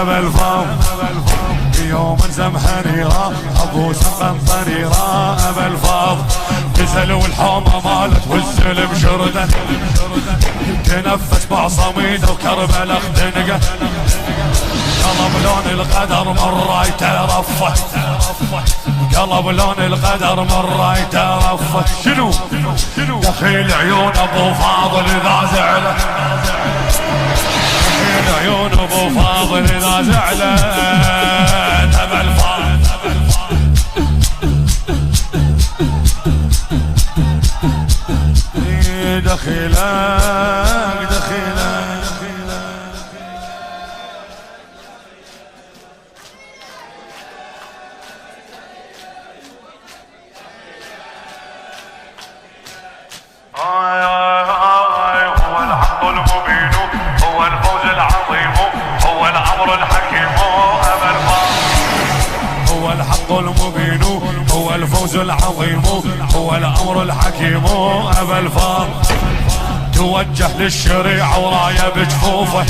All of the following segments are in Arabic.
أبا الفاضل يوم زمهريرة ابو سقم طريرة أبا الفاضل نزل والحومة مالت والسلم شردة تنفس بعصميده وكربلاء خدنقه قلب لون القدر من رايته رفه قلب لون القدر من رايته رفه شنو دخيل عيون ابو فاضل اذا زعله دخيل عيون ابو فاضل اذا زعله أبا الفاضل دخيلك دخيلك هو الحق المبين هو الفوز العظيم هو الأمر الحكيم أبا الفاضل هو الحق المبين هو الفوز العظيم هو الأمر الحكيم أبا الفاضل توجه للشريعة وراية بجفوفه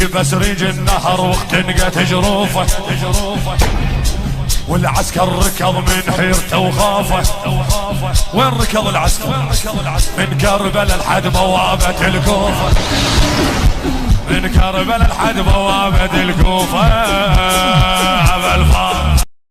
يبس ريج النهر واختنقت جروفه والعسكر ركض من حيرته وخافه وين ركض العسكر من كربلاء لحد بوابة الكوفة من كربلاء لحد بوابة الكوفة أبا الفاضل